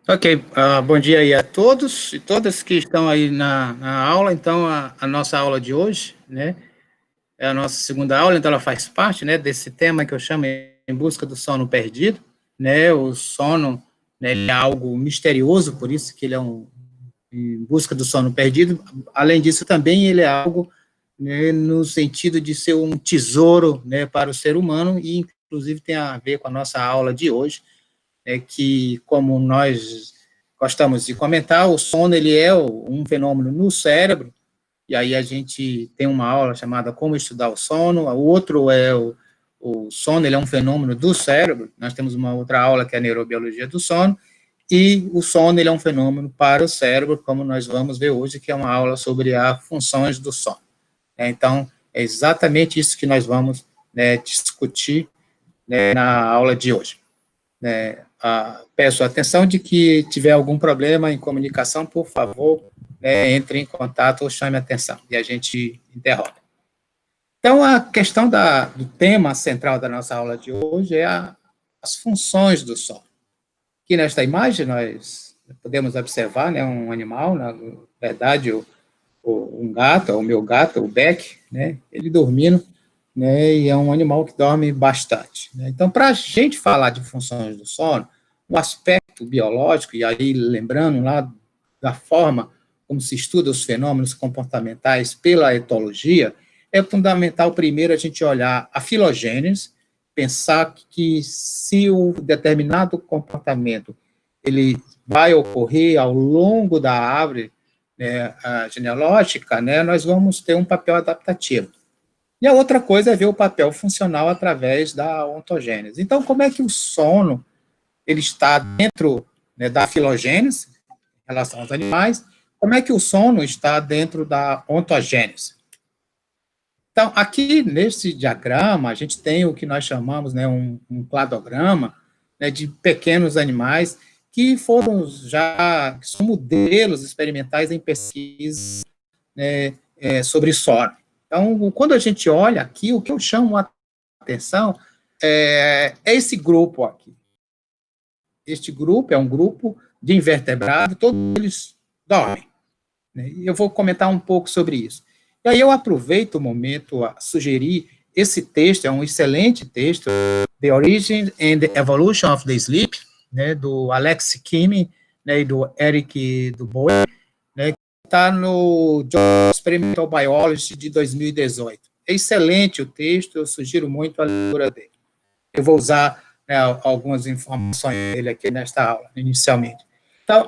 Ok, bom dia aí a todos e todas que estão aí na aula. Então, a nossa aula de hoje, né, é a nossa segunda aula, então ela faz parte, né, desse tema que eu chamo Em Busca do Sono Perdido, né, o sono, né, ele é algo misterioso, por isso que ele é em busca do sono perdido. Além disso, também ele é algo, né, no sentido de ser um tesouro, né, para o ser humano, e inclusive tem a ver com a nossa aula de hoje, que, como nós gostamos de comentar, o sono ele é um fenômeno no cérebro, e aí a gente tem uma aula chamada Como Estudar o Sono, o outro é o sono, ele é um fenômeno do cérebro, nós temos uma outra aula que é a neurobiologia do sono, e o sono ele é um fenômeno para o cérebro, como nós vamos ver hoje, que é uma aula sobre as funções do sono. Então, é exatamente isso que nós vamos, né, discutir, né, na aula de hoje. Peço a atenção de que tiver algum problema em comunicação, por favor, entre em contato ou chame a atenção, e a gente interrompe. Então, a questão do tema central da nossa aula de hoje é as funções do sono. Aqui nesta imagem nós podemos observar, né, um animal, na verdade, um gato, o meu gato, o Beck, né, ele dormindo, né, e é um animal que dorme bastante, né? Então, para a gente falar de funções do sono, o aspecto biológico, e aí lembrando lá da forma como se estuda os fenômenos comportamentais pela etologia, é fundamental primeiro a gente olhar a filogênese, pensar que se o determinado comportamento ele vai ocorrer ao longo da árvore, né, genealógica, né, nós vamos ter um papel adaptativo. E a outra coisa é ver o papel funcional através da ontogênese. Então, como é que o sono ele está dentro, né, da filogênese, em relação aos animais, como é que o sono está dentro da ontogênese? Então, aqui nesse diagrama, a gente tem o que nós chamamos, né, um cladograma, né, de pequenos animais que foram que são modelos experimentais em pesquisa, né, sobre sono. Então, quando a gente olha aqui, o que eu chamo a atenção é esse grupo aqui. Este grupo é um grupo de invertebrados, todos eles dormem, né? E eu vou comentar um pouco sobre isso. E aí eu aproveito o momento a sugerir esse texto, é um excelente texto, The Origin and the Evolution of the Sleep, né, do Alex Kinney, né, e do Eric Dubois, né, que está no Journal Experimental Biology de 2018. É excelente o texto, eu sugiro muito a leitura dele. Eu vou usar, né, algumas informações dele aqui nesta aula, inicialmente. Então,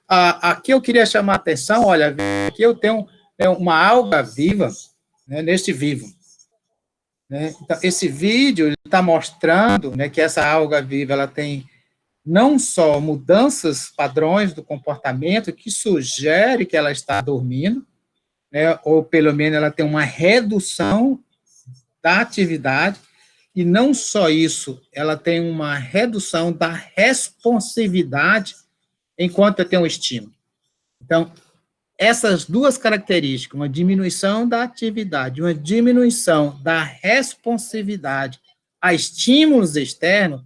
aqui eu queria chamar a atenção, olha, aqui eu tenho, né, uma alga viva, né, neste vivo. Né? Então, esse vídeo está mostrando, né, que essa alga viva ela tem não só mudanças padrões do comportamento que sugere que ela está dormindo, né, ou pelo menos ela tem uma redução da atividade, e não só isso, ela tem uma redução da responsividade enquanto tem um estímulo. Então, essas duas características, uma diminuição da atividade, uma diminuição da responsividade a estímulos externos,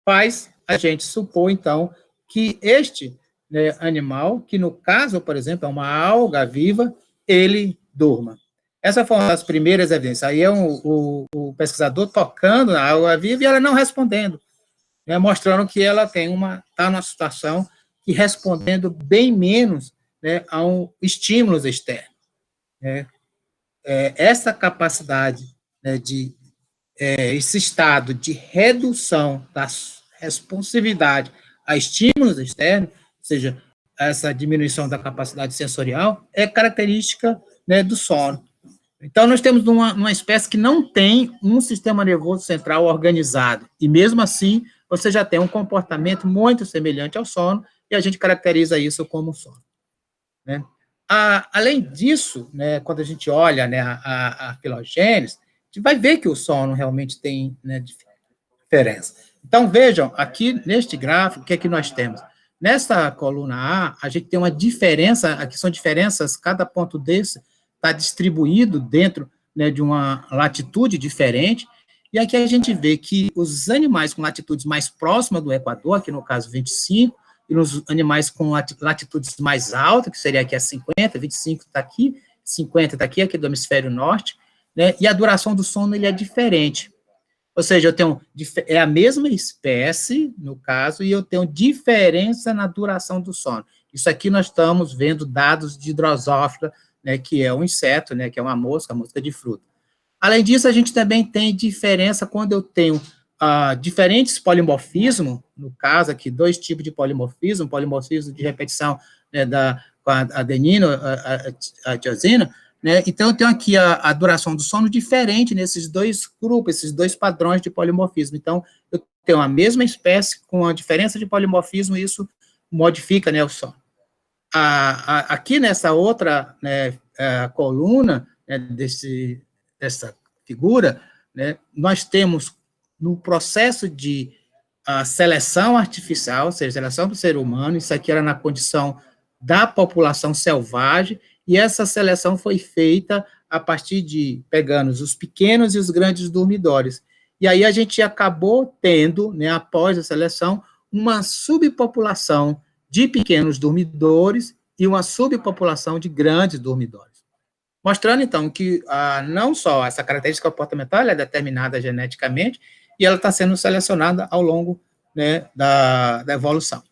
faz a gente supor, então, que este, né, animal, que no caso, por exemplo, é uma alga viva, ele durma. Essa foi uma das primeiras evidências. Aí é o pesquisador tocando na alga viva e ela não respondendo, né, mostrando que ela está numa situação que respondendo bem menos, né, a estímulos externos. Né. essa capacidade, né, esse estado de redução da responsividade a estímulos externos, ou seja, essa diminuição da capacidade sensorial, é característica, né, do sono. Então, nós temos uma espécie que não tem um sistema nervoso central organizado, e mesmo assim, você já tem um comportamento muito semelhante ao sono, e a gente caracteriza isso como sono, né? Além disso, né, quando a gente olha, né, a filogênese, a gente vai ver que o sono realmente tem, né, diferença. Então, vejam, aqui neste gráfico, o que é que nós temos? Nessa coluna A, a gente tem uma diferença, aqui são diferenças, cada ponto desse está distribuído dentro, né, de uma latitude diferente, e aqui a gente vê que os animais com latitudes mais próximas do Equador, aqui no caso 25, e nos animais com latitudes mais altas, que seria aqui a 50, 25 está aqui, 50 está aqui do hemisfério norte, né, e a duração do sono ele é diferente. Ou seja, eu tenho, é a mesma espécie, no caso, e eu tenho diferença na duração do sono. Isso aqui nós estamos vendo dados de Drosophila, né, que é um inseto, né, que é uma mosca de fruta. Além disso, a gente também tem diferença quando eu tenho diferentes polimorfismos, no caso aqui, dois tipos de polimorfismo de repetição, né, com a adenina, a tiosina, né? Então, eu tenho aqui a duração do sono diferente nesses dois grupos, esses dois padrões de polimorfismo. Então, eu tenho a mesma espécie com a diferença de polimorfismo, e isso modifica, né, o sono. Aqui nessa outra, né, coluna, né, dessa figura, né, nós temos no processo de seleção artificial, ou seja, seleção do ser humano, isso aqui era na condição da população selvagem, e essa seleção foi feita a partir de, pegando os pequenos e os grandes dormidores. E aí a gente acabou tendo, né, após a seleção, uma subpopulação de pequenos dormidores e uma subpopulação de grandes dormidores. Mostrando, então, que não só essa característica comportamental ela é determinada geneticamente, e ela está sendo selecionada ao longo, né, da evolução.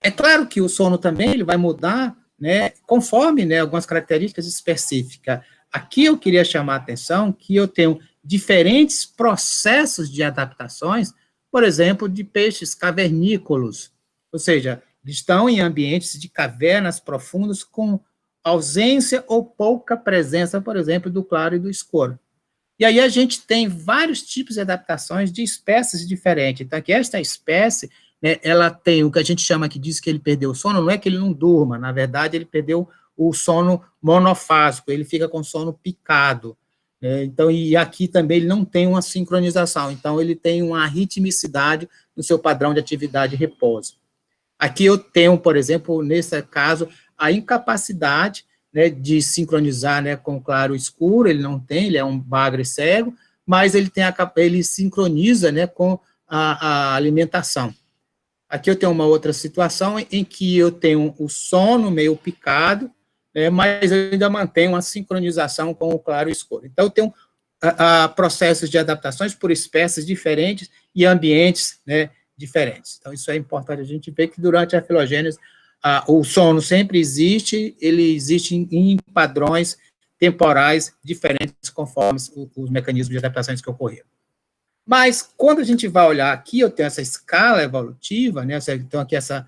É claro que o sono também ele vai mudar, né, conforme, né, algumas características específicas. Aqui eu queria chamar a atenção que eu tenho diferentes processos de adaptações, por exemplo, de peixes cavernícolas, ou seja, estão em ambientes de cavernas profundas com ausência ou pouca presença, por exemplo, do claro e do escuro. E aí a gente tem vários tipos de adaptações de espécies diferentes. Então, aqui esta espécie, né, ela tem o que a gente chama, que diz que ele perdeu o sono, não é que ele não durma, na verdade, ele perdeu o sono monofásico, ele fica com sono picado. Né, então, e aqui também ele não tem uma sincronização, então ele tem uma ritmicidade no seu padrão de atividade e repouso. Aqui eu tenho, por exemplo, nesse caso, a incapacidade, né, de sincronizar, né, com claro e escuro, ele não tem, ele é um bagre cego, mas ele sincroniza, né, com a alimentação. Aqui eu tenho uma outra situação em que eu tenho o sono meio picado, né, mas eu ainda mantenho uma sincronização com o claro e escuro. Então, eu tenho processos de adaptações por espécies diferentes e ambientes, né, diferentes. Então, isso é importante a gente ver que durante a filogênese, o sono sempre existe, ele existe em padrões temporais diferentes conforme os mecanismos de adaptações que ocorreram. Mas, quando a gente vai olhar aqui, eu tenho essa escala evolutiva, né, então aqui essa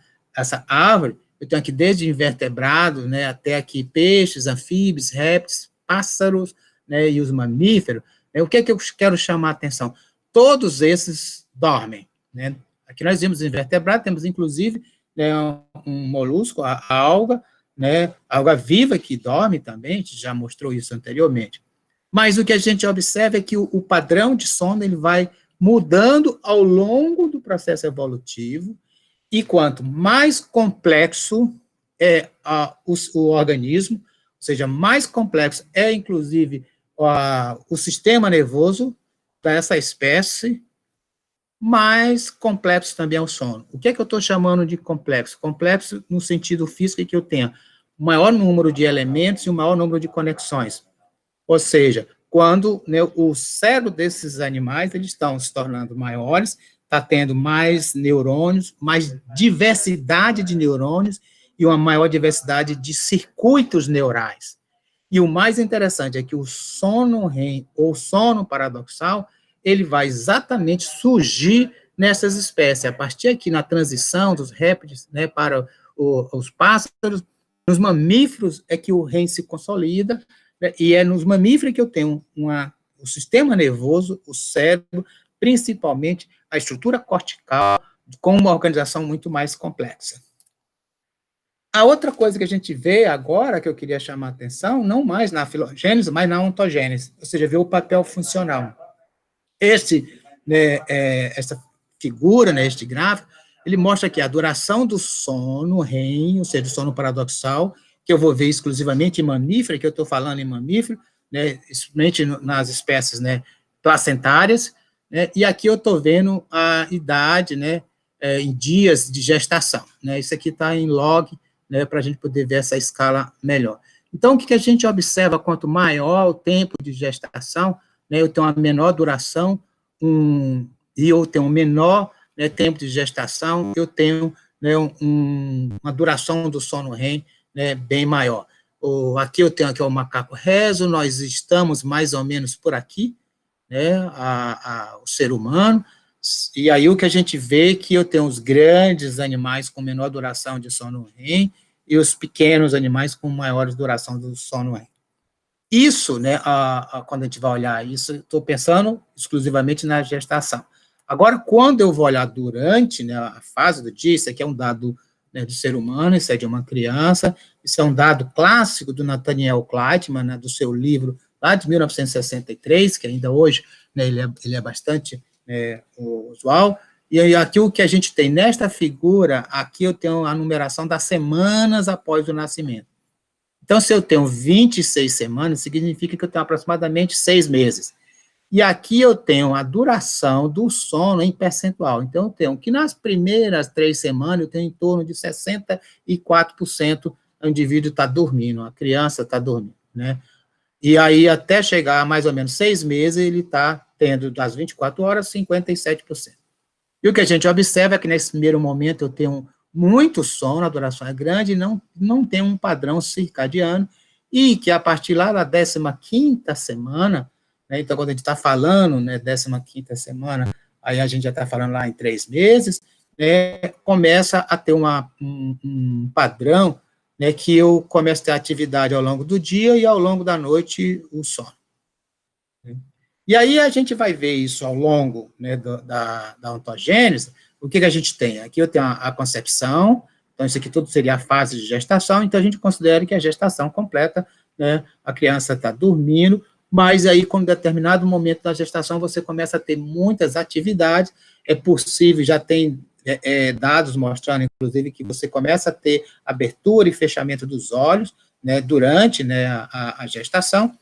árvore, eu tenho aqui desde invertebrado, né, até aqui peixes, anfíbios, répteis, pássaros, né, e os mamíferos. Né, o que é que eu quero chamar a atenção? Todos esses dormem, né? Aqui nós vimos invertebrado, temos inclusive, né, um molusco, a alga, né, a alga viva que dorme também, a gente já mostrou isso anteriormente. Mas o que a gente observa é que o padrão de sono ele vai mudando ao longo do processo evolutivo, e quanto mais complexo é o organismo, ou seja, mais complexo é, inclusive, o sistema nervoso dessa espécie, mais complexo também é o sono. O que é que eu estou chamando de complexo? Complexo no sentido físico que eu tenho o maior número de elementos e o maior número de conexões. Ou seja, quando, né, o cérebro desses animais eles estão se tornando maiores, está tendo mais neurônios, mais diversidade de neurônios e uma maior diversidade de circuitos neurais. E o mais interessante é que o sono REM ou sono paradoxal, ele vai exatamente surgir nessas espécies. A partir aqui na transição dos répteis, né, para os pássaros, nos mamíferos é que o REM se consolida, né, e é nos mamíferos que eu tenho o sistema nervoso, o cérebro, principalmente a estrutura cortical, com uma organização muito mais complexa. A outra coisa que a gente vê agora, que eu queria chamar a atenção, não mais na filogênese, mas na ontogênese, ou seja, ver o papel funcional. Essa figura, né, este gráfico, ele mostra aqui a duração do sono REM, ou seja, do sono paradoxal, que eu vou ver exclusivamente em mamífero, que eu estou falando em mamífero, né, principalmente nas espécies, né, placentárias, né, e aqui eu estou vendo a idade, né, em dias de gestação, né, isso aqui está em log, né, para a gente poder ver essa escala melhor. Então, o que a gente observa, quanto maior o tempo de gestação, né, eu tenho uma menor duração, e eu tenho um menor, né, tempo de gestação, eu tenho, né, uma duração do sono REM, né, bem maior. Aqui eu tenho aqui o macaco rezo, nós estamos mais ou menos por aqui, né, o ser humano, e aí o que a gente vê é que eu tenho os grandes animais com menor duração de sono REM e os pequenos animais com maior duração do sono REM. Isso, né, quando a gente vai olhar isso, estou pensando exclusivamente na gestação. Agora, quando eu vou olhar durante, né, a fase do dia, isso aqui é um dado, né, do ser humano, isso é de uma criança, isso é um dado clássico do Nathaniel Kleitman, né, do seu livro lá de 1963, que ainda hoje, né, ele é bastante usual, e aí aqui o que a gente tem nesta figura, aqui eu tenho a numeração das semanas após o nascimento. Então, se eu tenho 26 semanas, significa que eu tenho aproximadamente 6 meses. E aqui eu tenho a duração do sono em percentual. Então, eu tenho que nas primeiras 3 semanas, eu tenho em torno de 64% o indivíduo está dormindo, a criança está dormindo, né? E aí, até chegar a mais ou menos 6 meses, ele está tendo, das 24 horas, 57%. E o que a gente observa é que, nesse primeiro momento, eu tenho muito sono, a duração é grande, não tem um padrão circadiano, e que a partir lá da 15ª semana, né, então, quando a gente está falando, né, 15ª semana, aí a gente já está falando lá em 3 meses, né, começa a ter um padrão, né, que eu começo a ter atividade ao longo do dia e ao longo da noite o sono. E aí a gente vai ver isso ao longo, né, da ontogênese. O que a gente tem? Aqui eu tenho a concepção, então isso aqui tudo seria a fase de gestação, então a gente considera que a gestação completa, né, a criança está dormindo, mas aí, com um determinado momento da gestação, você começa a ter muitas atividades, é possível, já tem dados mostrando, inclusive, que você começa a ter abertura e fechamento dos olhos, né, durante, né, a gestação,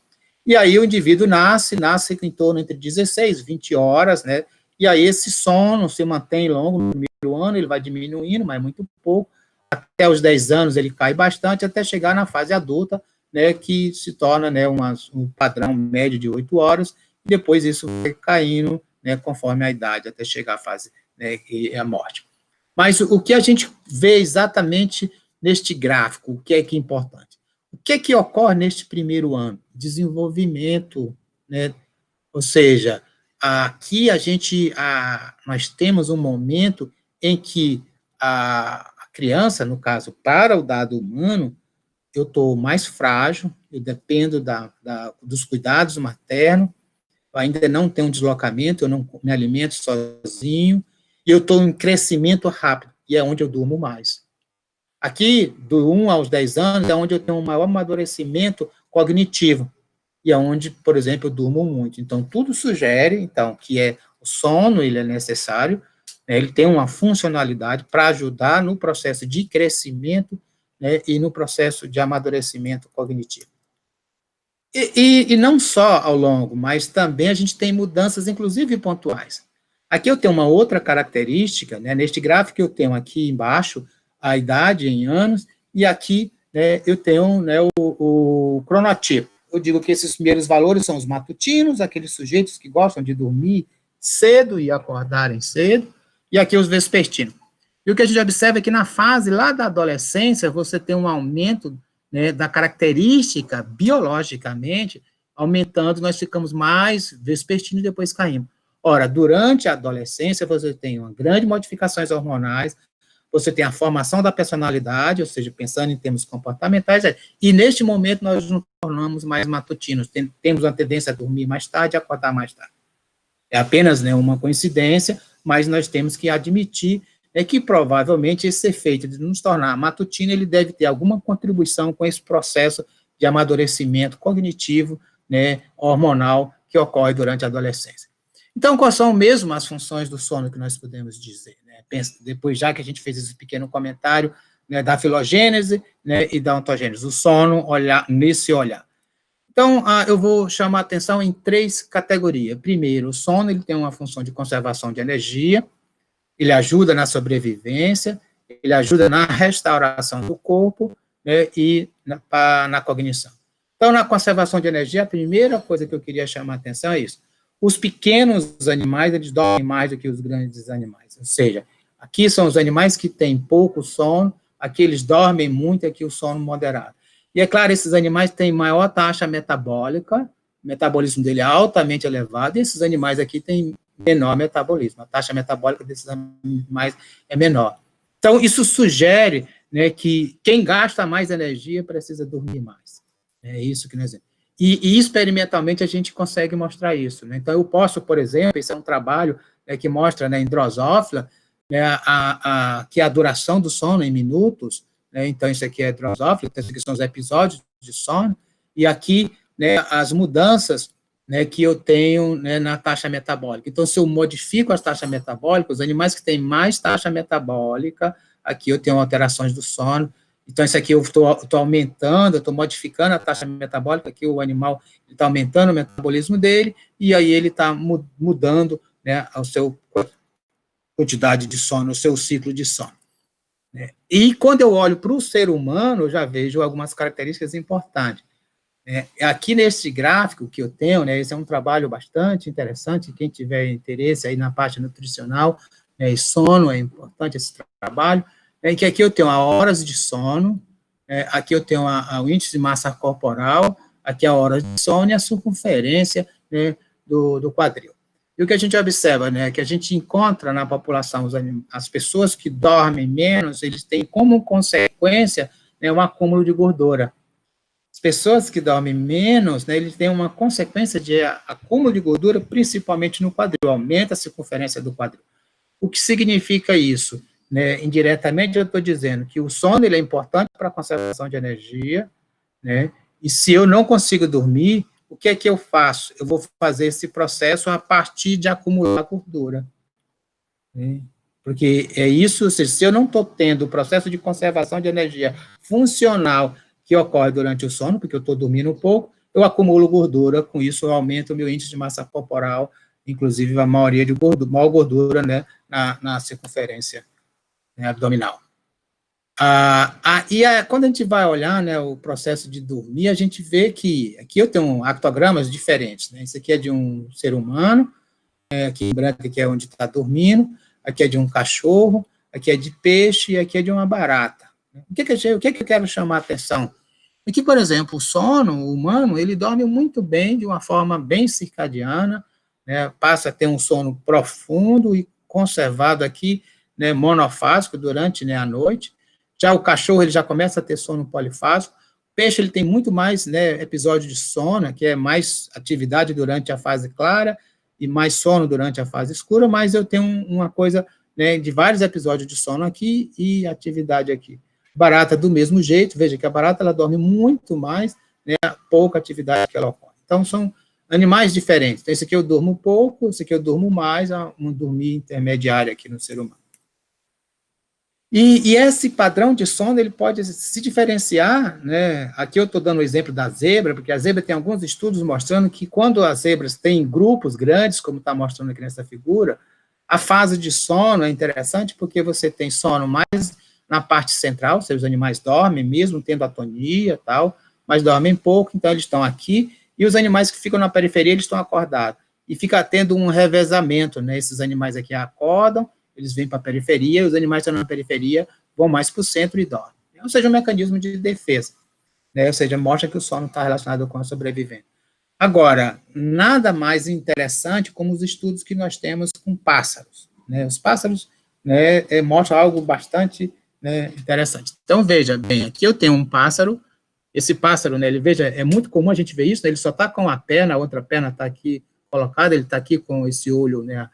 e aí o indivíduo nasce em torno entre 16 e 20 horas, né, e aí esse sono se mantém longo no primeiro ano, ele vai diminuindo, mas muito pouco, até os 10 anos ele cai bastante, até chegar na fase adulta, né, que se torna, né, um padrão médio de 8 horas, e depois isso vai caindo, né, conforme a idade, até chegar à fase, né, que é a morte. Mas o que a gente vê exatamente neste gráfico, o que é importante? O que é que ocorre neste primeiro ano? Desenvolvimento, né, ou seja, aqui nós temos um momento em que a criança, no caso, para o dado humano, eu estou mais frágil, eu dependo dos cuidados maternos, eu ainda não tenho um deslocamento, eu não me alimento sozinho, e eu estou em crescimento rápido, e é onde eu durmo mais. Aqui, do 1 aos 10 anos, é onde eu tenho um maior amadurecimento cognitivo, e é onde, por exemplo, eu durmo muito. Então, tudo sugere, então, que o sono, ele é necessário, né, ele tem uma funcionalidade para ajudar no processo de crescimento, né, e no processo de amadurecimento cognitivo. E não só ao longo, mas também a gente tem mudanças, inclusive pontuais. Aqui eu tenho uma outra característica, né, neste gráfico eu tenho aqui embaixo a idade em anos, e aqui, né, eu tenho, né, o cronotipo. Eu digo que esses primeiros valores são os matutinos, aqueles sujeitos que gostam de dormir cedo e acordarem cedo, e aqui os vespertinos. E o que a gente observa é que na fase lá da adolescência, você tem um aumento, né, da característica, biologicamente, aumentando, nós ficamos mais vespertinos e depois caímos. Ora, durante a adolescência, você tem uma grande modificações hormonais, você tem a formação da personalidade, ou seja, pensando em termos comportamentais, e neste momento nós nos tornamos mais matutinos, temos uma tendência a dormir mais tarde e acordar mais tarde. É apenas, né, uma coincidência, mas nós temos que admitir que provavelmente esse efeito de nos tornar matutino, ele deve ter alguma contribuição com esse processo de amadurecimento cognitivo, né, hormonal, que ocorre durante a adolescência. Então, quais são mesmo as funções do sono que nós podemos dizer? Né? Depois, já que a gente fez esse pequeno comentário, né, da filogênese, né, e da ontogênese, o sono, nesse olhar. Então, eu vou chamar a atenção em 3 categorias. Primeiro, o sono, ele tem uma função de conservação de energia, ele ajuda na sobrevivência, ele ajuda na restauração do corpo, né, e na cognição. Então, na conservação de energia, a primeira coisa que eu queria chamar a atenção é isso. Os pequenos animais, eles dormem mais do que os grandes animais. Ou seja, aqui são os animais que têm pouco sono, aqui eles dormem muito, aqui o sono moderado. E é claro, esses animais têm maior taxa metabólica, o metabolismo dele é altamente elevado, e esses animais aqui têm menor metabolismo, a taxa metabólica desses animais é menor. Então, isso sugere, né, que quem gasta mais energia precisa dormir mais. É isso que nós vemos. E experimentalmente a gente consegue mostrar isso. Né? Então, eu posso, por exemplo, esse é um trabalho, né, que mostra, né, em Drosophila, né, que a duração do sono em minutos, né, então isso aqui é Drosophila, então isso aqui são os episódios de sono, e aqui, né, as mudanças, né, que eu tenho, né, na taxa metabólica. Então, se eu modifico as taxas metabólicas, os animais que têm mais taxa metabólica, aqui eu tenho alterações do sono. Então, isso aqui eu estou aumentando, eu estou modificando a taxa metabólica, aqui o animal está aumentando o metabolismo dele, e aí ele está mudando, né, a sua quantidade de sono, o seu ciclo de sono. Né? E quando eu olho para o ser humano, eu já vejo algumas características importantes. Aqui nesse gráfico que eu tenho, né, esse é um trabalho bastante interessante, quem tiver interesse aí na parte nutricional, né, e sono, é importante esse trabalho, que aqui eu tenho as horas de sono, aqui eu tenho o índice de massa corporal, aqui a hora de sono e a circunferência, né, do quadril. E o que a gente observa, né, que a gente encontra na população, as pessoas que dormem menos, eles têm como consequência, né, um acúmulo de gordura. As pessoas que dormem menos, né, eles têm uma consequência de acúmulo de gordura, principalmente no quadril, aumenta a circunferência do quadril. O que significa isso? Né, indiretamente, eu estou dizendo que o sono ele é importante para a conservação de energia, né, e se eu não consigo dormir, o que é que eu faço? Eu vou fazer esse processo a partir de acumular gordura. Né, porque é isso, ou seja, se eu não estou tendo o processo de conservação de energia funcional que ocorre durante o sono, porque eu estou dormindo um pouco, eu acumulo gordura, com isso eu aumento o meu índice de massa corporal, inclusive a maioria de maior gordura, né, na circunferência, né, abdominal. Quando a gente vai olhar, né, o processo de dormir, a gente vê que, aqui eu tenho actogramas diferentes, né, esse aqui é de um ser humano, aqui em branco aqui é onde está dormindo, aqui é de um cachorro, aqui é de peixe, e aqui é de uma barata. O que eu quero chamar a atenção? É que, por exemplo, o sono humano, ele dorme muito bem, de uma forma bem circadiana, né, passa a ter um sono profundo e conservado aqui, né, monofásico durante, né, a noite. Já o cachorro, ele já começa a ter sono polifásico. O peixe, ele tem muito mais, né, episódio de sono, que é mais atividade durante a fase clara e mais sono durante a fase escura, mas eu tenho uma coisa, né, de vários episódios de sono aqui e atividade aqui. Barata do mesmo jeito, veja que a barata ela dorme muito mais, né, pouca atividade que ela ocorre. Então, são animais diferentes. Então, esse aqui eu durmo pouco, esse aqui eu durmo mais, um dormir intermediário aqui no ser humano. E esse padrão de sono, ele pode se diferenciar, né, aqui eu estou dando o exemplo da zebra, porque a zebra tem alguns estudos mostrando que quando as zebras têm grupos grandes, como está mostrando aqui nessa figura, a fase de sono é interessante porque você tem sono mais na parte central, ou seja, os animais dormem, mesmo tendo atonia e tal, mas dormem pouco, então eles estão aqui, e os animais que ficam na periferia, eles estão acordados. E fica tendo um revezamento, né? Esses animais aqui acordam, eles vêm para a periferia, os animais que estão na periferia vão mais para o centro e dormem. Ou seja, um mecanismo de defesa. né? Ou seja, mostra que o sono está relacionado com a sobrevivência. Agora, nada mais interessante como os estudos que nós temos com pássaros, né? Os pássaros, né, mostram algo bastante, né, interessante. Então, veja bem, aqui eu tenho um pássaro, esse pássaro, né, ele, veja, é muito comum a gente ver isso, né, ele só está com a perna, a outra perna está aqui colocada, ele está aqui com esse olho, né,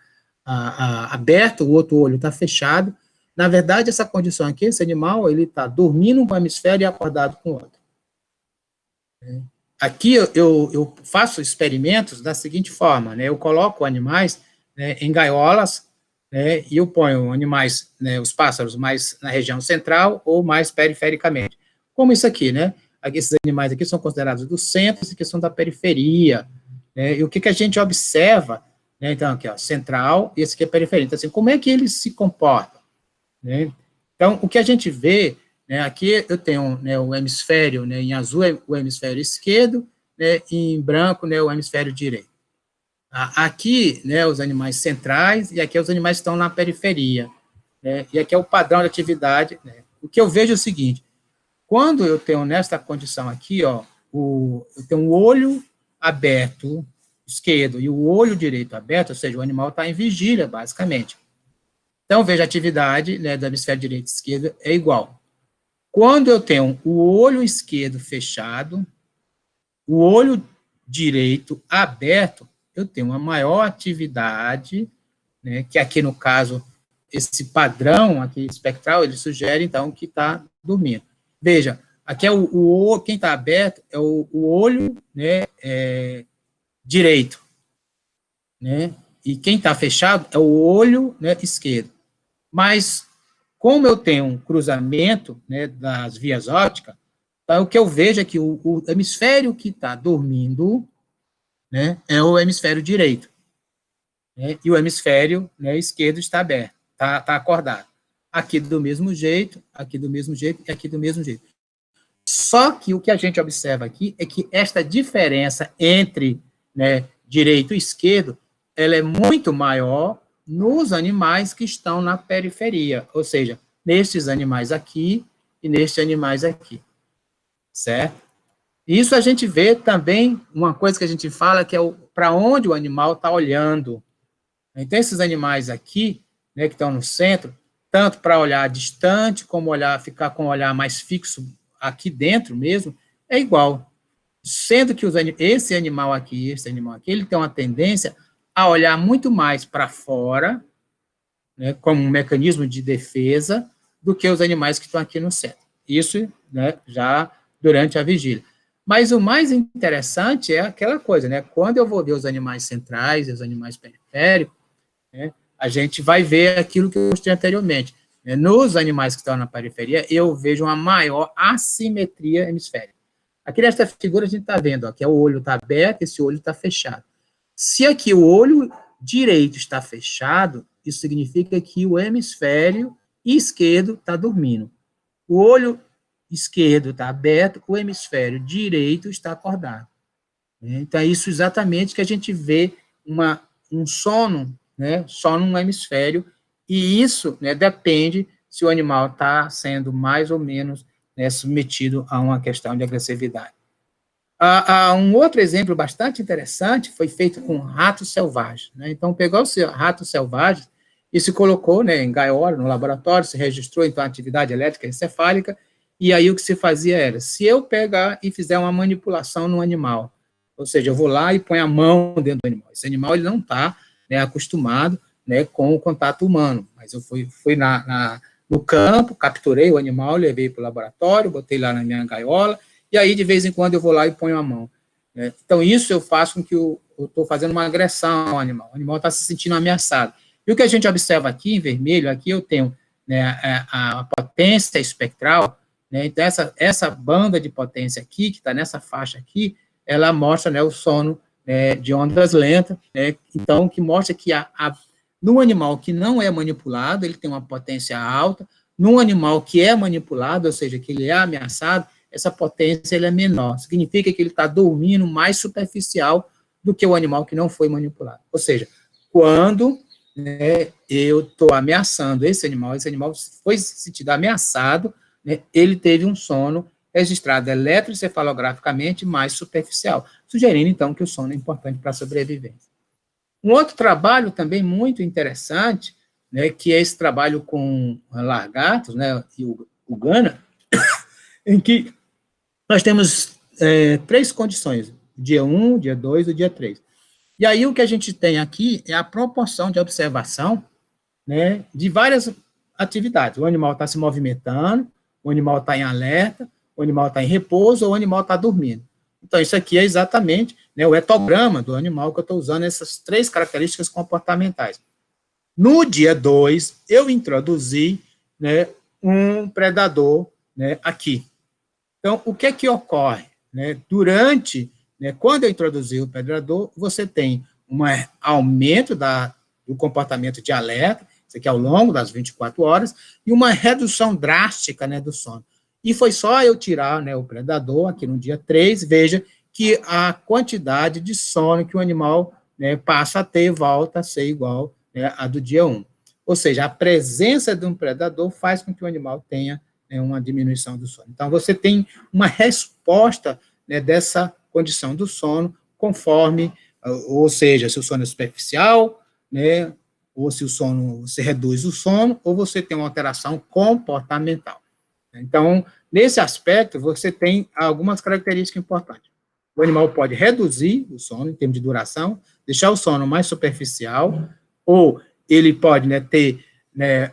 aberto, o outro olho está fechado. Na verdade, essa condição aqui, esse animal, ele está dormindo com um hemisfério e acordado com o outro. Aqui eu faço experimentos da seguinte forma, né, eu coloco animais, né, em gaiolas, né, e eu ponho animais, né, os pássaros mais na região central ou mais perifericamente. Como isso aqui, né? Esses animais aqui são considerados do centro, esses aqui são da periferia, né, e o que a gente observa, né, então aqui, ó, central, e esse aqui é periferia. Então, assim, como é que eles se comportam, né? Então, o que a gente vê, né, aqui eu tenho, né, o hemisfério, né, em azul é o hemisfério esquerdo, né, e em branco, né, o hemisfério direito. Aqui, né, os animais centrais, e aqui os animais que estão na periferia, né, e aqui é o padrão de atividade, né. O que eu vejo é o seguinte, quando eu tenho nesta condição aqui, ó, eu tenho o olho aberto, esquerdo, e o olho direito aberto, ou seja, o animal está em vigília, basicamente. Então, veja, a atividade, né, do hemisfério direito e esquerdo é igual. Quando eu tenho o olho esquerdo fechado, o olho direito aberto, eu tenho uma maior atividade, né, que aqui no caso, esse padrão aqui espectral, ele sugere, então, que está dormindo. Veja, aqui é quem está aberto é o olho, né, direito, né, e quem está fechado é o olho, né, esquerdo. Mas, como eu tenho um cruzamento, né, das vias ópticas, então, o que eu vejo é que o hemisfério que está dormindo, né, é o hemisfério direito, né, e o hemisfério, né, esquerdo está aberto, está acordado. Aqui do mesmo jeito, aqui do mesmo jeito e aqui do mesmo jeito. Só que o que a gente observa aqui é que esta diferença entre, né, direito e esquerdo, ela é muito maior nos animais que estão na periferia, ou seja, nestes animais aqui e nestes animais aqui, certo? Isso a gente vê também, uma coisa que a gente fala, que é para onde o animal está olhando. Então, esses animais aqui, né, que estão no centro, tanto para olhar distante, como ficar com o olhar mais fixo aqui dentro mesmo, é igual. Sendo que esse animal aqui, ele tem uma tendência a olhar muito mais para fora, né, como um mecanismo de defesa, do que os animais que estão aqui no centro. Isso, né, já durante a vigília. Mas o mais interessante é aquela coisa, né, quando eu vou ver os animais centrais e os animais periféricos, né, a gente vai ver aquilo que eu mostrei anteriormente. Nos animais que estão na periferia, eu vejo uma maior assimetria hemisférica. Aqui nesta figura a gente está vendo, ó, que o olho está aberto, esse olho está fechado. Se aqui o olho direito está fechado, isso significa que o hemisfério esquerdo está dormindo. O olho esquerdo está aberto, o hemisfério direito está acordado. Então, é isso exatamente que a gente vê um sono, né, só num hemisfério, e isso, né, depende se o animal está sendo mais ou menos, né, submetido a uma questão de agressividade. Um outro exemplo bastante interessante foi feito com ratos selvagens, né? Então, pegou os ratos selvagens e se colocou, né, em gaiola, no laboratório, se registrou, então, a atividade elétrica encefálica, e aí o que se fazia era, se eu pegar e fizer uma manipulação no animal, ou seja, eu vou lá e ponho a mão dentro do animal, esse animal ele não está, né, acostumado, né, com o contato humano, mas eu fui no campo, capturei o animal, levei para o laboratório, botei lá na minha gaiola, e aí, de vez em quando, eu vou lá e ponho a mão. Né? Então, isso eu faço com que eu estou fazendo uma agressão ao animal. O animal está se sentindo ameaçado. E o que a gente observa aqui, em vermelho, aqui eu tenho, né, a potência espectral, né, então essa banda de potência aqui, que está nessa faixa aqui, ela mostra, né, o sono, né, de ondas lentas, né, então, que mostra que no animal que não é manipulado, ele tem uma potência alta, no animal que é manipulado, ou seja, que ele é ameaçado, essa potência ele é menor, significa que ele está dormindo mais superficial do que o animal que não foi manipulado. Ou seja, quando, né, eu estou ameaçando esse animal foi se sentido ameaçado, né, ele teve um sono registrado eletroencefalograficamente mais superficial, sugerindo, então, que o sono é importante para a sobrevivência. Um outro trabalho também muito interessante, né, que é esse trabalho com lagartos, né, e o Gana, em que nós temos 3 condições, dia 1, dia 2 e dia 3. E aí o que a gente tem aqui é a proporção de observação, né, de várias atividades. O animal está se movimentando, o animal está em alerta, o animal está em repouso ou o animal está dormindo. Então, isso aqui é exatamente, né, o etograma do animal que eu estou usando, essas 3 características comportamentais. No dia 2, eu introduzi, né, um predador, né, aqui. Então, o que é que ocorre? Né, durante, né, quando eu introduzi o predador, você tem um aumento do comportamento de alerta, isso aqui ao longo das 24 horas, e uma redução drástica, né, do sono. E foi só eu tirar, né, o predador aqui no dia 3, veja que a quantidade de sono que o animal, né, passa a ter volta a ser igual, né, a do dia 1. Ou seja, a presença de um predador faz com que o animal tenha, né, uma diminuição do sono. Então, você tem uma resposta, né, dessa condição do sono, conforme, ou seja, se o sono é superficial, né, ou se o sono, você reduz o sono, ou você tem uma alteração comportamental. Então, nesse aspecto, você tem algumas características importantes. O animal pode reduzir o sono, em termos de duração, deixar o sono mais superficial, ou ele pode, né, ter, né,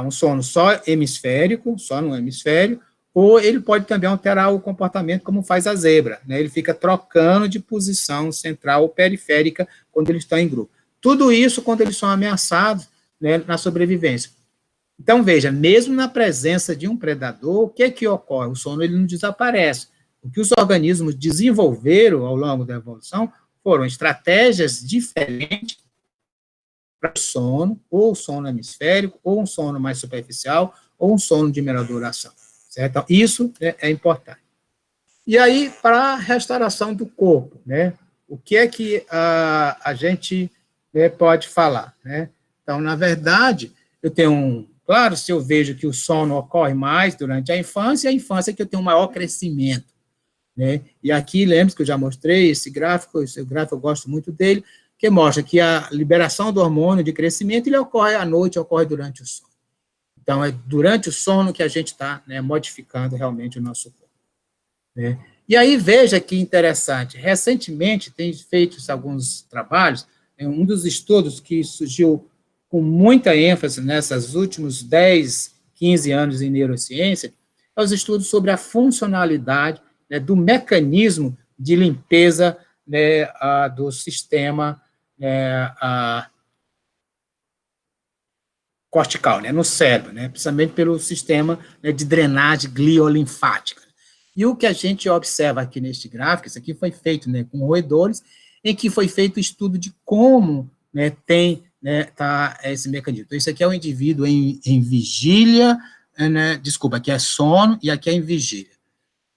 um sono só hemisférico, só no hemisfério, ou ele pode também alterar o comportamento, como faz a zebra, né, ele fica trocando de posição central ou periférica quando eles estão em grupo. Tudo isso quando eles são ameaçados, né, na sobrevivência. Então, veja, mesmo na presença de um predador, o que é que ocorre? O sono ele não desaparece. O que os organismos desenvolveram ao longo da evolução foram estratégias diferentes para o sono, ou sono hemisférico, ou um sono mais superficial, ou um sono de menor duração. Certo? Então, isso é importante. E aí, para a restauração do corpo, né? O que é que a gente, né, pode falar? Né? Então, na verdade, eu tenho claro, se eu vejo que o sono ocorre mais durante a infância é que eu tenho um maior crescimento, né? E aqui, lembre-se que eu já mostrei esse gráfico eu gosto muito dele, que mostra que a liberação do hormônio de crescimento, ele ocorre à noite, ocorre durante o sono. Então, é durante o sono que a gente está, né, modificando realmente o nosso corpo. Né? E aí, veja que interessante, recentemente tem feito alguns trabalhos, um dos estudos que surgiu com muita ênfase nesses últimos 10, 15 anos em neurociência, é os estudos sobre a funcionalidade, né, do mecanismo de limpeza, né, do sistema, né, cortical, né, no cérebro, né, principalmente pelo sistema, né, de drenagem gliolinfática. E o que a gente observa aqui neste gráfico, isso aqui foi feito, né, com roedores, em que foi feito o estudo de como, né, tem, né, tá esse mecanismo. Então, isso aqui é um indivíduo em vigília, né, desculpa, aqui é sono e aqui é em vigília.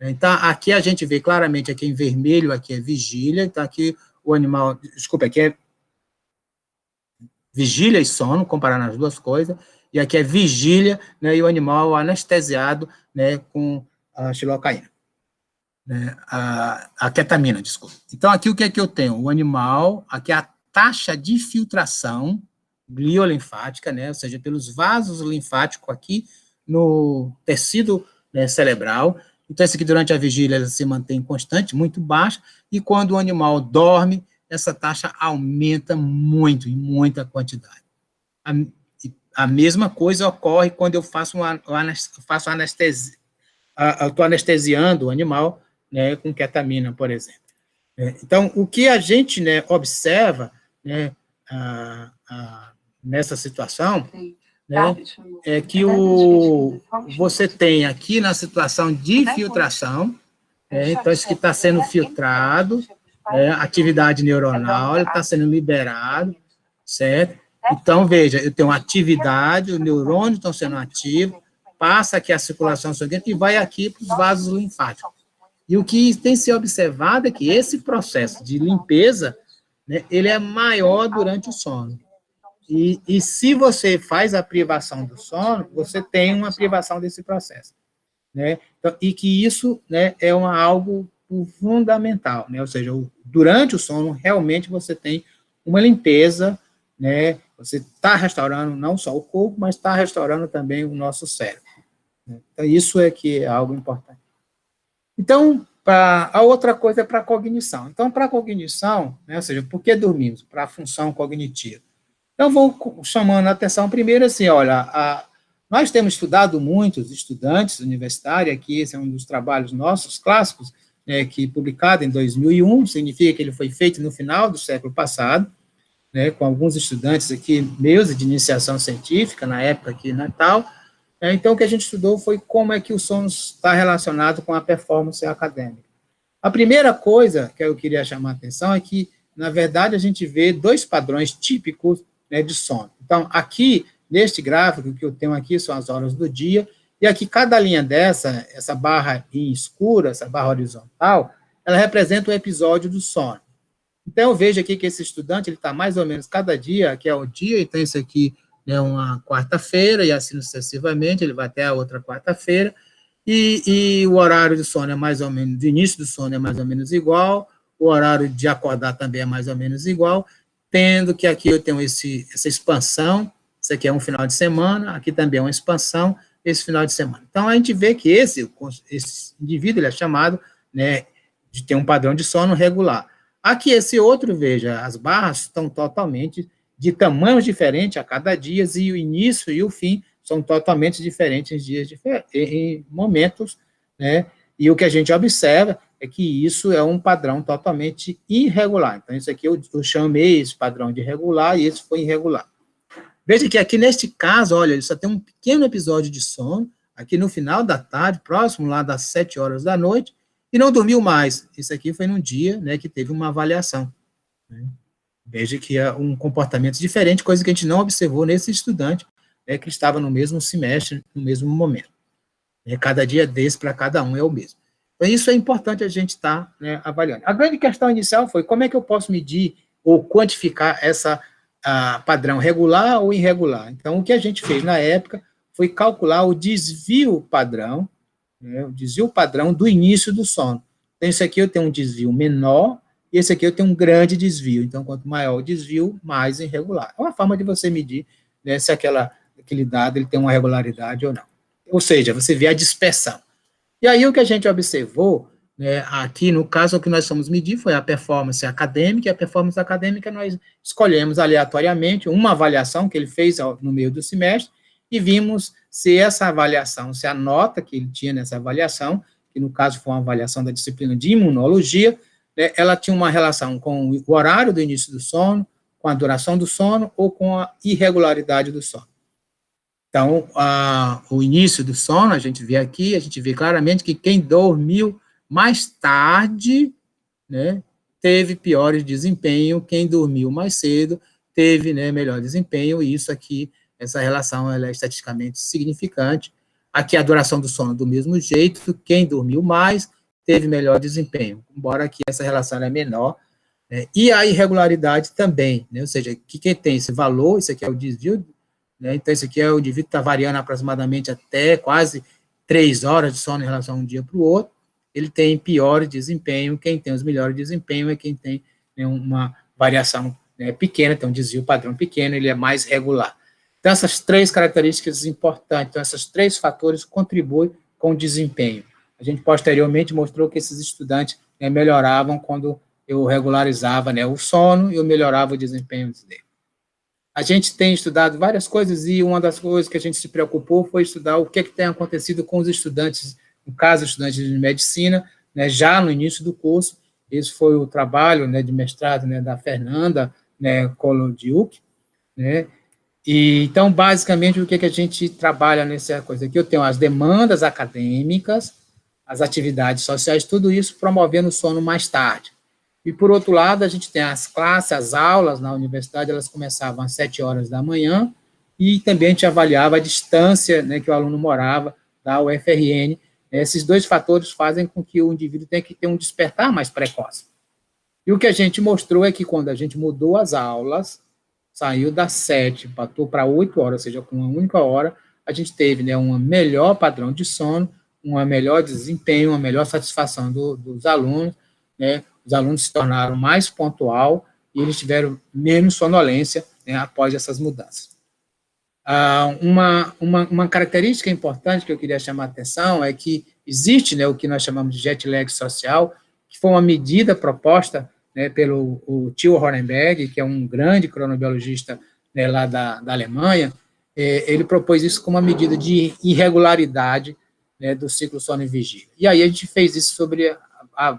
Então, aqui a gente vê claramente, aqui em vermelho, aqui é vigília, então aqui o animal, desculpa, aqui é vigília e sono, comparando as duas coisas, e aqui é vigília, né, e o animal anestesiado, né, com a xilocaína. Né, a ketamina, desculpa. Então, aqui o que é que eu tenho? O animal, aqui é a taxa de filtração gliolinfática, né, ou seja, pelos vasos linfáticos aqui no tecido, né, cerebral. Então, isso aqui durante a vigília ela se mantém constante, muito baixa, e quando o animal dorme, essa taxa aumenta muito, em muita quantidade. A mesma coisa ocorre quando eu faço anestesia, eu estou anestesiando o animal, né, com ketamina, por exemplo. Então, o que a gente, né, observa, né, nessa situação, né, é que você tem aqui na situação de filtração, então isso que está sendo filtrado, atividade neuronal, ele está sendo liberado, certo? Então, veja, eu tenho atividade, os neurônios estão sendo ativos, passa aqui a circulação sanguínea e vai aqui para os vasos linfáticos. E o que tem se observado é que esse processo de limpeza, né, ele é maior durante o sono. E se você faz a privação do sono, você tem uma privação desse processo. Né? Então, e que isso, né, é algo fundamental, né? Ou seja, durante o sono, realmente você tem uma limpeza, né? Você está restaurando não só o corpo, mas está restaurando também o nosso cérebro, né? Então, isso é que é algo importante. Então, a outra coisa é para a cognição. Então, para a cognição, né, ou seja, por que dormimos? Para a função cognitiva. Então, vou chamando a atenção primeiro assim, olha, nós temos estudado muitos estudantes universitários, aqui esse é um dos trabalhos nossos clássicos, né, que publicado em 2001, significa que ele foi feito no final do século passado, né, com alguns estudantes aqui meus de iniciação científica, na época aqui em Natal. Então, o que a gente estudou foi como é que o sono está relacionado com a performance acadêmica. A primeira coisa que eu queria chamar a atenção é que, na verdade, a gente vê dois padrões típicos, né, de sono. Então, aqui, neste gráfico que eu tenho aqui, são as horas do dia, e aqui cada linha dessa, essa barra em escura, essa barra horizontal, ela representa um episódio do sono. Então, eu vejo aqui que esse estudante, ele está mais ou menos cada dia, que é o dia, então isso aqui é uma quarta-feira, e assim sucessivamente, ele vai até a outra quarta-feira, e o horário de sono é mais ou menos, do início do sono é mais ou menos igual, o horário de acordar também é mais ou menos igual, tendo que aqui eu tenho essa expansão, isso aqui é um final de semana, aqui também é uma expansão, esse final de semana. Então, a gente vê que esse indivíduo, ele é chamado, né, de ter um padrão de sono regular. Aqui, esse outro, veja, as barras estão totalmente de tamanhos diferentes a cada dia, e o início e o fim são totalmente diferentes em momentos, né, e o que a gente observa é que isso é um padrão totalmente irregular. Então, isso aqui eu chamei esse padrão de regular, e esse foi irregular. Veja que aqui, neste caso, olha, ele só tem um pequeno episódio de sono, aqui no final da tarde, próximo lá das 7 horas da noite, e não dormiu mais. Isso aqui foi num dia, né, que teve uma avaliação, né? Veja que é um comportamento diferente, coisa que a gente não observou nesse estudante, né, que estava no mesmo semestre, no mesmo momento. Cada dia desse para cada um é o mesmo. Então, isso é importante a gente estar, né, avaliando. A grande questão inicial foi como é que eu posso medir ou quantificar essa padrão regular ou irregular. Então, o que a gente fez na época foi calcular o desvio padrão, né, o desvio padrão do início do sono. Então, isso aqui eu tenho um desvio menor, e esse aqui eu tenho um grande desvio. Então, quanto maior o desvio, mais irregular. É uma forma de você medir, né, se aquele dado ele tem uma regularidade ou não. Ou seja, você vê a dispersão. E aí o que a gente observou, né, aqui no caso o que nós fomos medir foi a performance acadêmica, e a performance acadêmica nós escolhemos aleatoriamente uma avaliação que ele fez no meio do semestre, e vimos se essa avaliação, se a nota que ele tinha nessa avaliação, que no caso foi uma avaliação da disciplina de imunologia, né, ela tinha uma relação com o horário do início do sono, com a duração do sono, ou com a irregularidade do sono. Então, o início do sono, a gente vê claramente que quem dormiu mais tarde, né, teve pior desempenho, quem dormiu mais cedo teve, né, melhor desempenho, e isso aqui, essa relação, ela é estatisticamente significante. Aqui a duração do sono do mesmo jeito, quem dormiu mais teve melhor desempenho, embora aqui essa relação é menor, né, e a irregularidade também, né, ou seja, que quem tem esse valor, isso aqui é o desvio, né, então esse aqui é o indivíduo que está variando aproximadamente até quase 3 horas de sono em relação a um dia para o outro, ele tem pior desempenho, quem tem os melhores desempenho é quem tem, né, uma variação, né, pequena, tem um desvio padrão pequeno, ele é mais regular. Então, essas 3 características importantes, então, esses 3 fatores contribuem com o desempenho. A gente posteriormente mostrou que esses estudantes, né, melhoravam quando eu regularizava, né, o sono e eu melhorava o desempenho dele. A gente tem estudado várias coisas, e uma das coisas que a gente se preocupou foi estudar o que tem acontecido com os estudantes, no caso, estudantes de medicina, né, já no início do curso. Esse foi o trabalho, né, de mestrado, né, da Fernanda, né, Kolodiuk, né. E, então, basicamente, o que a gente trabalha nessa coisa aqui? Eu tenho as demandas acadêmicas, as atividades sociais, tudo isso promovendo o sono mais tarde. E, por outro lado, a gente tem as classes, as aulas na universidade, elas começavam às 7 horas da manhã, e também a gente avaliava a distância, né, que o aluno morava da UFRN. Esses 2 fatores fazem com que o indivíduo tenha que ter um despertar mais precoce. E o que a gente mostrou é que quando a gente mudou as aulas, saiu das 7, passou para 8 horas, ou seja, com uma única hora, a gente teve, né, um melhor padrão de sono, um melhor desempenho, uma melhor satisfação dos alunos, né? Os alunos se tornaram mais pontual e eles tiveram menos sonolência, né, após essas mudanças. Uma característica importante que eu queria chamar a atenção é que existe, né, o que nós chamamos de jet lag social, que foi uma medida proposta, né, pelo Till Horenberg, que é um grande cronobiologista, né, lá da Alemanha. Ele propôs isso como uma medida de irregularidade, né, do ciclo sono e vigília. E aí a gente fez isso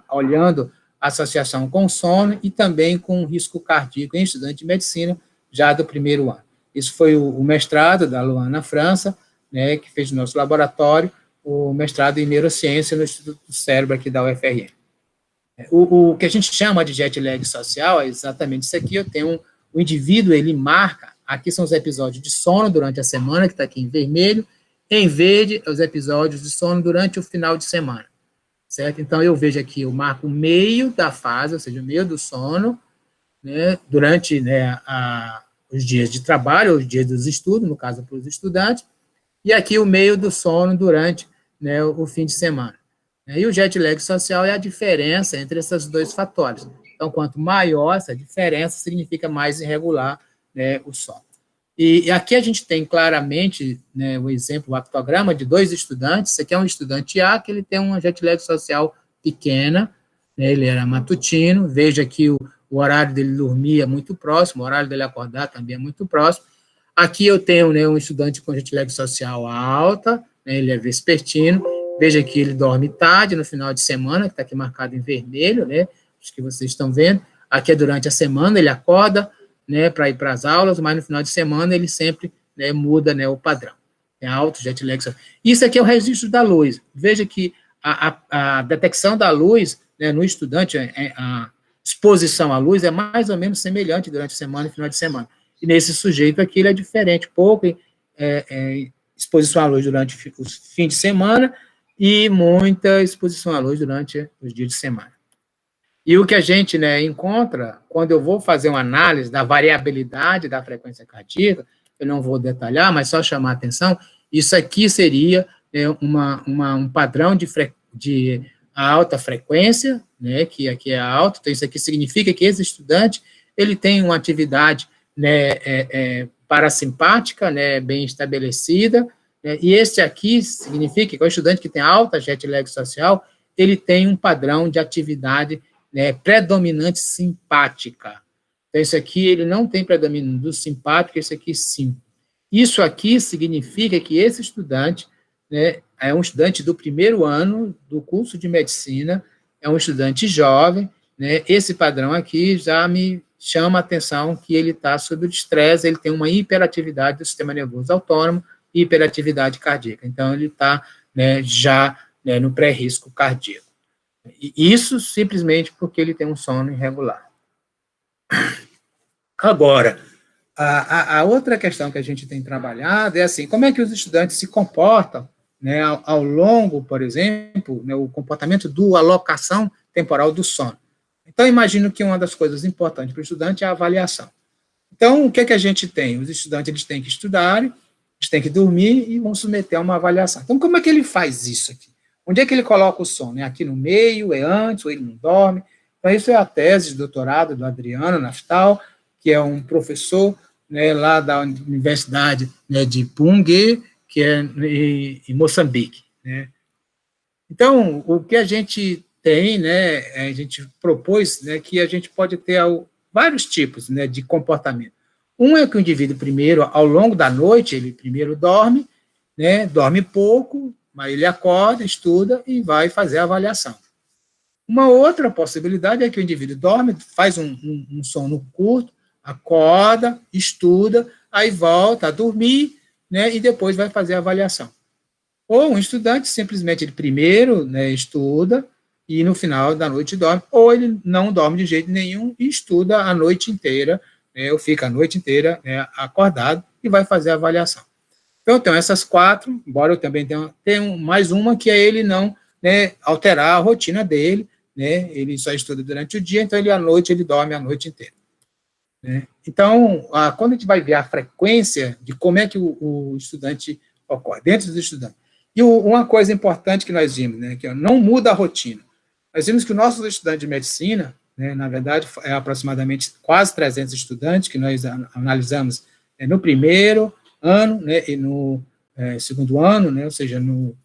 olhando a associação com sono e também com risco cardíaco em estudante de medicina já do primeiro ano. Isso foi o mestrado da Luana, na França, né, que fez no nosso laboratório, o mestrado em neurociência no Instituto do Cérebro aqui da UFRN. O que a gente chama de jet lag social é exatamente isso aqui. O indivíduo, ele marca, aqui são os episódios de sono durante a semana, que está aqui em vermelho, em verde, os episódios de sono durante o final de semana, certo? Então, eu vejo aqui, eu marco o meio da fase, ou seja, o meio do sono, né, durante, né, os dias de trabalho, os dias dos estudos, no caso, para os estudantes, e aqui o meio do sono durante, né, o fim de semana. E o jet lag social é a diferença entre esses dois fatores. Então, quanto maior essa diferença, significa mais irregular, né, o sono. E aqui a gente tem claramente, né, o exemplo, o aptograma de dois estudantes. Esse aqui é um estudante A, que ele tem uma jet lag social pequena, né, ele era matutino. Veja que o horário dele dormir é muito próximo, o horário dele acordar também é muito próximo. Aqui eu tenho, né, um estudante com jet lag social alta, né, ele é vespertino. Veja que ele dorme tarde no final de semana, que está aqui marcado em vermelho, né, acho que vocês estão vendo. Aqui é durante a semana, ele acorda, né, para ir para as aulas, mas no final de semana ele sempre, né, muda, né, o padrão. É alto jet lag social. Isso aqui é o registro da luz. Veja que a detecção da luz, né, no estudante, a exposição à luz é mais ou menos semelhante durante a semana e final de semana. E nesse sujeito aqui ele é diferente, pouco exposição à luz durante os fins de semana e muita exposição à luz durante os dias de semana. E o que a gente, né, encontra, quando eu vou fazer uma análise da variabilidade da frequência cardíaca, eu não vou detalhar, mas só chamar a atenção, isso aqui seria, né, um padrão de alta frequência, né, que aqui é alto, então isso aqui significa que esse estudante, ele tem uma atividade, né, parasimpática, né, bem estabelecida, né, e esse aqui significa que o estudante que tem alta jet lag social, ele tem um padrão de atividade, né, predominante simpática. Então, isso aqui, ele não tem predomínio do simpático, esse aqui sim. Isso aqui significa que esse estudante, né, é um estudante do primeiro ano do curso de medicina, é um estudante jovem, né, esse padrão aqui já me chama a atenção que ele está sob o estresse, ele tem uma hiperatividade do sistema nervoso autônomo e hiperatividade cardíaca. Então, ele está, né, já, né, no pré-risco cardíaco. E isso simplesmente porque ele tem um sono irregular. Agora, a outra questão que a gente tem trabalhado é assim, como é que os estudantes se comportam, né, ao longo, por exemplo, né, o comportamento do alocação temporal do sono. Então, imagino que uma das coisas importantes para o estudante é a avaliação. Então, o que é que a gente tem? Os estudantes, eles têm que estudar, eles têm que dormir e vão submeter a uma avaliação. Então, como é que ele faz isso aqui? Onde é que ele coloca o sono? É aqui no meio, é antes, ou ele não dorme? Então, isso é a tese de doutorado do Adriano Naftal, que é um professor, né, lá da Universidade, né, de Pungue, que é em Moçambique, né. Então, o que a gente tem, né, a gente propôs, né, que a gente pode ter vários tipos, né, de comportamento. Um é que o indivíduo, primeiro, ao longo da noite, ele primeiro dorme, né, dorme pouco, mas ele acorda, estuda e vai fazer a avaliação. Uma outra possibilidade é que o indivíduo dorme, faz um sono curto, acorda, estuda, aí volta a dormir, né, e depois vai fazer a avaliação. Ou um estudante, simplesmente, ele primeiro, né, estuda e no final da noite dorme, ou ele não dorme de jeito nenhum e estuda a noite inteira, né, ou fica a noite inteira, né, acordado e vai fazer a avaliação. Então, eu tenho essas quatro, embora eu também tenha mais uma, que é ele não, né, alterar a rotina dele, né, ele só estuda durante o dia, então à noite ele dorme a noite inteira. Né? Então, quando a gente vai ver a frequência de como é que o estudante ocorre, dentro dos estudantes, E uma coisa importante que nós vimos, né, que não muda a rotina. Nós vimos que os nossos estudantes de medicina, né, na verdade, é aproximadamente quase 300 estudantes que nós analisamos no primeiro ano, né, e no segundo ano, né, ou seja, no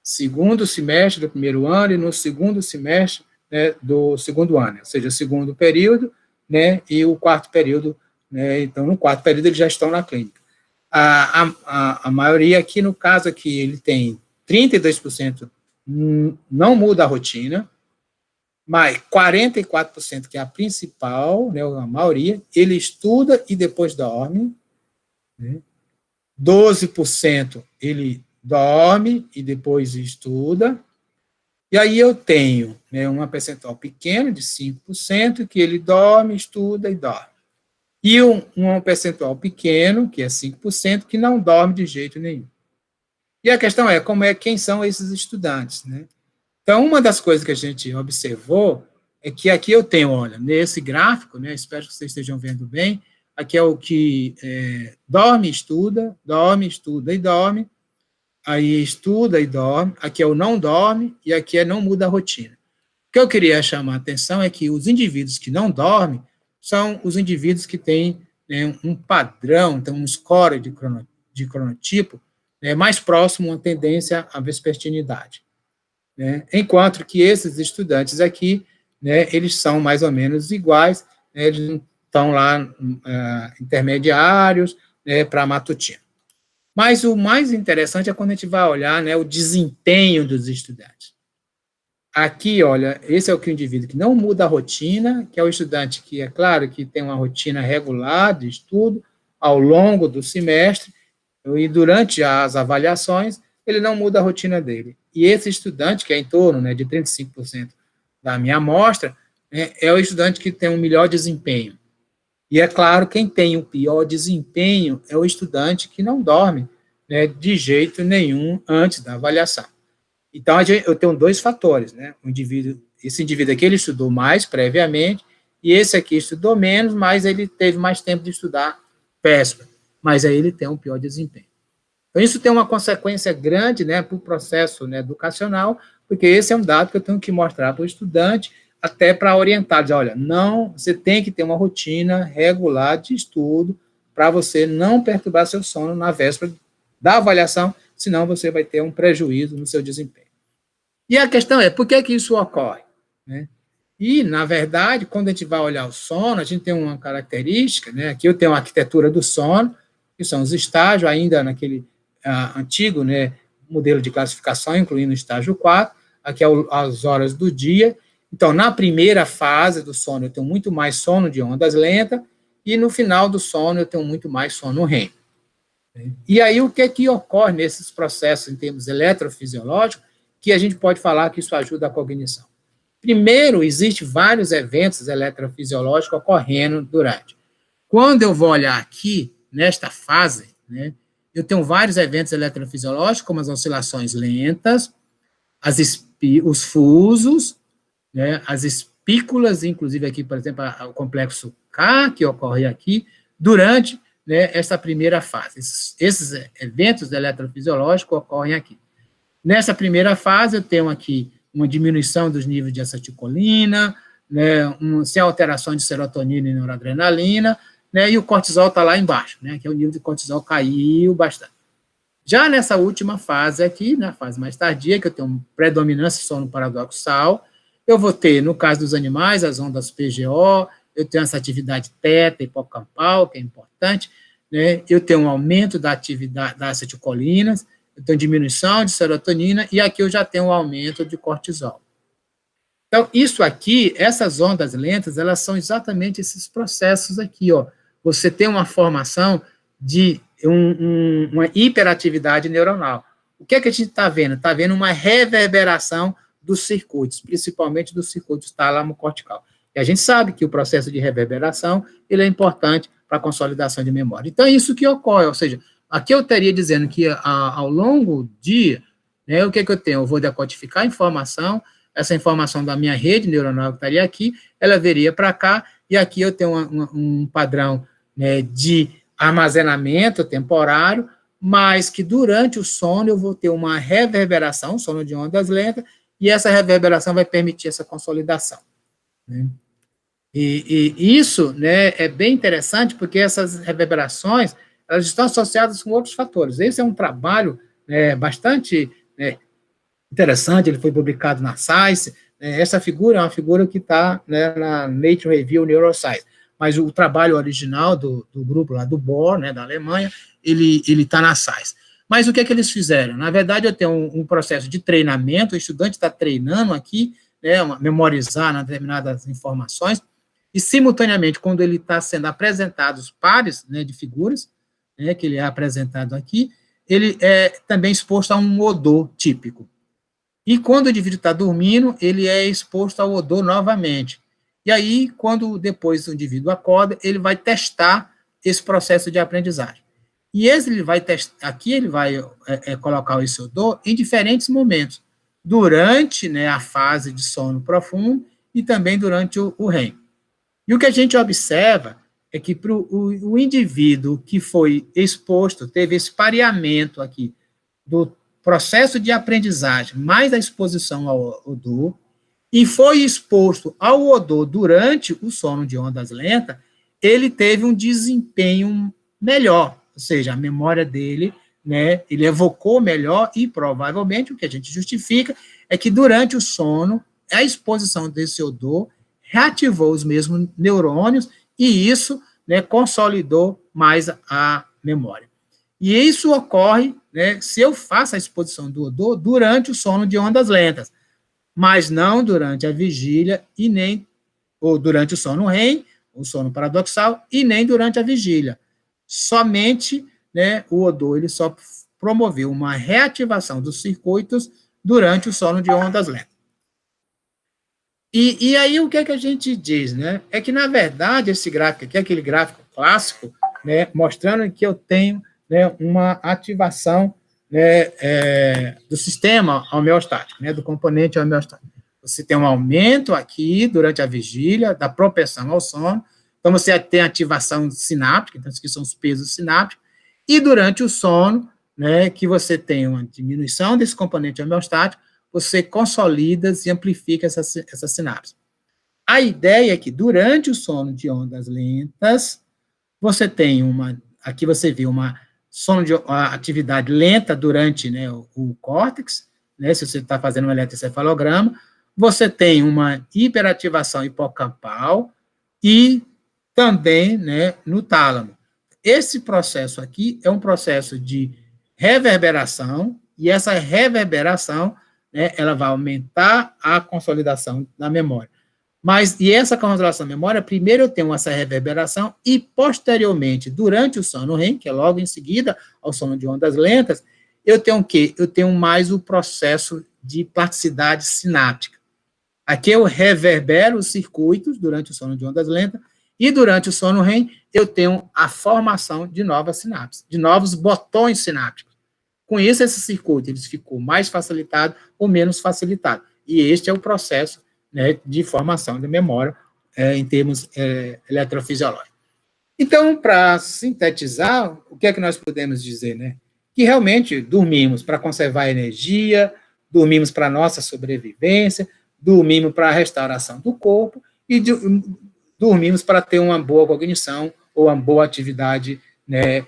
segundo semestre do primeiro ano e no segundo semestre, né, do segundo ano, ou seja, o segundo período, né, e o quarto período, né, então no quarto período eles já estão na clínica. A maioria aqui, no caso aqui, ele tem 32% não muda a rotina, mas 44%, que é a principal, né, a maioria, ele estuda e depois dorme, né? 12% ele dorme e depois estuda, e aí eu tenho, né, uma percentual pequena, de 5%, que ele dorme, estuda e dorme. E um percentual pequeno, que é 5%, que não dorme de jeito nenhum. E a questão é, quem são esses estudantes, né? Então, uma das coisas que a gente observou é que aqui eu tenho, olha, nesse gráfico, né, espero que vocês estejam vendo bem, aqui é o que dorme, estuda e dorme, aí estuda e dorme, aqui é o não dorme, e aqui é não muda a rotina. O que eu queria chamar a atenção é que os indivíduos que não dormem são os indivíduos que têm, né, um padrão, então um score de cronotipo, né, mais próximo a uma tendência à vespertinidade. Né, enquanto que esses estudantes aqui, né, eles são mais ou menos iguais, né, eles estão lá intermediários, né, para matutino. Mas o mais interessante é quando a gente vai olhar, né, o desempenho dos estudantes. Aqui, olha, esse é o indivíduo que não muda a rotina, que é o estudante que, é claro, que tem uma rotina regular de estudo ao longo do semestre, e durante as avaliações, ele não muda a rotina dele. E esse estudante, que é em torno, né, de 35% da minha amostra, né, é o estudante que tem um melhor desempenho. E, é claro, quem tem o pior desempenho é o estudante que não dorme, né, de jeito nenhum antes da avaliação. Então, eu tenho dois fatores, né? Esse indivíduo aqui, ele estudou mais previamente, e esse aqui estudou menos, mas ele teve mais tempo de estudar véspera, mas aí ele tem um pior desempenho. Então, isso tem uma consequência grande, né, para o processo, né, educacional, porque esse é um dado que eu tenho que mostrar para o estudante, até para orientar, dizer, olha, não, você tem que ter uma rotina regular de estudo para você não perturbar seu sono na véspera da avaliação, senão você vai ter um prejuízo no seu desempenho. E a questão é, por que isso ocorre? Né? E, na verdade, quando a gente vai olhar o sono, a gente tem uma característica, né? Aqui eu tenho a arquitetura do sono, que são os estágios, ainda naquele antigo, né, modelo de classificação, incluindo o estágio 4, aqui é as horas do dia. Então, na primeira fase do sono, eu tenho muito mais sono de ondas lentas, e no final do sono, eu tenho muito mais sono REM. E aí, o que ocorre nesses processos, em termos eletrofisiológicos, que a gente pode falar que isso ajuda a cognição? Primeiro, existem vários eventos eletrofisiológicos ocorrendo durante. Quando eu vou olhar aqui, nesta fase, né, eu tenho vários eventos eletrofisiológicos, como as oscilações lentas, os fusos, né, as espículas, inclusive aqui, por exemplo, o complexo K, que ocorre aqui, durante, né, essa primeira fase. Esses eventos eletrofisiológicos ocorrem aqui. Nessa primeira fase, eu tenho aqui uma diminuição dos níveis de acetilcolina, né, sem alteração de serotonina e noradrenalina, né, e o cortisol está lá embaixo, né, que é o nível de cortisol caiu bastante. Já nessa última fase aqui, na fase mais tardia, que eu tenho predominância sono paradoxal, eu vou ter, no caso dos animais, as ondas PGO, eu tenho essa atividade teta hipocampal, que é importante, né, eu tenho um aumento da atividade das acetilcolinas, eu tenho diminuição de serotonina, e aqui eu já tenho um aumento de cortisol. Então, isso aqui, essas ondas lentas, elas são exatamente esses processos aqui, ó. Você tem uma formação de uma hiperatividade neuronal. O que é que a gente está vendo? Está vendo uma reverberação dos circuitos, principalmente dos circuitos tálamo-cortical. E a gente sabe que o processo de reverberação, ele é importante para a consolidação de memória. Então, é isso que ocorre, ou seja, aqui eu estaria dizendo que ao longo do dia, né, o que eu tenho? Eu vou decodificar a informação, essa informação da minha rede neuronal que estaria aqui, ela viria para cá, e aqui eu tenho um padrão, né, de armazenamento temporário, mas que durante o sono eu vou ter uma reverberação, sono de ondas lentas, e essa reverberação vai permitir essa consolidação, né? E isso, né, é bem interessante, porque essas reverberações, elas estão associadas com outros fatores. Esse é um trabalho, né, bastante, né, interessante, ele foi publicado na Science, né, essa figura é uma figura que está, né, na Nature Review Neuroscience, mas o trabalho original do grupo lá do Bohr, né, da Alemanha, ele está na Science. Mas o que é que eles fizeram? Na verdade, eu tenho um processo de treinamento, o estudante está treinando aqui, né, memorizar determinadas informações, e, simultaneamente, quando ele está sendo apresentado os pares, né, de figuras, né, que ele é apresentado aqui, ele é também exposto a um odor típico. E quando o indivíduo está dormindo, ele é exposto ao odor novamente. E aí, quando depois o indivíduo acorda, ele vai testar esse processo de aprendizagem. E ele vai testar, aqui ele vai colocar esse odor em diferentes momentos, durante, né, a fase de sono profundo e também durante o REM. E o que a gente observa é que para o indivíduo que foi exposto, teve esse pareamento aqui do processo de aprendizagem mais a exposição ao odor, e foi exposto ao odor durante o sono de ondas lentas, ele teve um desempenho melhor, ou seja, a memória dele, né, ele evocou melhor e provavelmente o que a gente justifica é que durante o sono, a exposição desse odor reativou os mesmos neurônios e isso, né, consolidou mais a memória. E isso ocorre, né, se eu faço a exposição do odor durante o sono de ondas lentas, mas não durante a vigília e nem, ou durante o sono REM, o sono paradoxal, e nem durante a vigília. Somente, né, o odor, ele só promoveu uma reativação dos circuitos durante o sono de ondas lentas. E aí, o que é que a gente diz, né? É que, na verdade, esse gráfico aqui, aquele gráfico clássico, né, mostrando que eu tenho, né, uma ativação, né, do sistema homeostático, né, do componente homeostático. Você tem um aumento aqui durante a vigília, da propensão ao sono, então você tem ativação sináptica, então, isso aqui são os pesos sinápticos, e durante o sono, né, que você tem uma diminuição desse componente homeostático, você consolida e amplifica essa sinapse. A ideia é que, durante o sono de ondas lentas, você tem aqui você vê uma atividade lenta durante, né, o córtex, né, se você está fazendo um eletroencefalograma, você tem uma hiperativação hipocampal e também, né, no tálamo. Esse processo aqui é um processo de reverberação, e essa reverberação, né, ela vai aumentar a consolidação da memória. E essa consolidação da memória, primeiro eu tenho essa reverberação e, posteriormente, durante o sono REM, que é logo em seguida ao sono de ondas lentas, eu tenho o quê? Eu tenho mais o processo de plasticidade sináptica. Aqui eu reverbero os circuitos durante o sono de ondas lentas e, durante o sono REM, eu tenho a formação de novas sinapses, de novos botões sinápticos. Com isso, esse circuito ele ficou mais facilitado ou menos facilitado. E este é o processo, né, de formação de memória em termos eletrofisiológicos. Então, para sintetizar, o que é que nós podemos dizer, né? Que realmente dormimos para conservar energia, dormimos para nossa sobrevivência, dormimos para a restauração do corpo e dormimos para ter uma boa cognição ou uma boa atividade, né,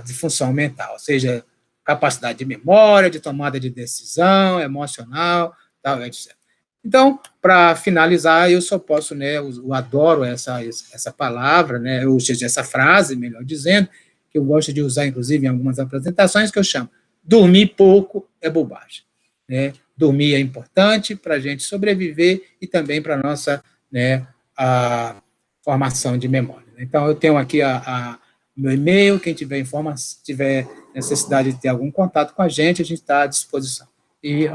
de função mental, ou seja, capacidade de memória, de tomada de decisão, emocional, tal, etc. Então, para finalizar, eu só posso, né, eu adoro essa palavra, né, ou seja, essa frase, melhor dizendo, que eu gosto de usar, inclusive, em algumas apresentações, que eu chamo dormir pouco é bobagem, né? Dormir é importante para a gente sobreviver e também para a nossa, né, a formação de memória. Então, eu tenho aqui meu e-mail, quem tiver tiver necessidade de ter algum contato com a gente está à disposição. E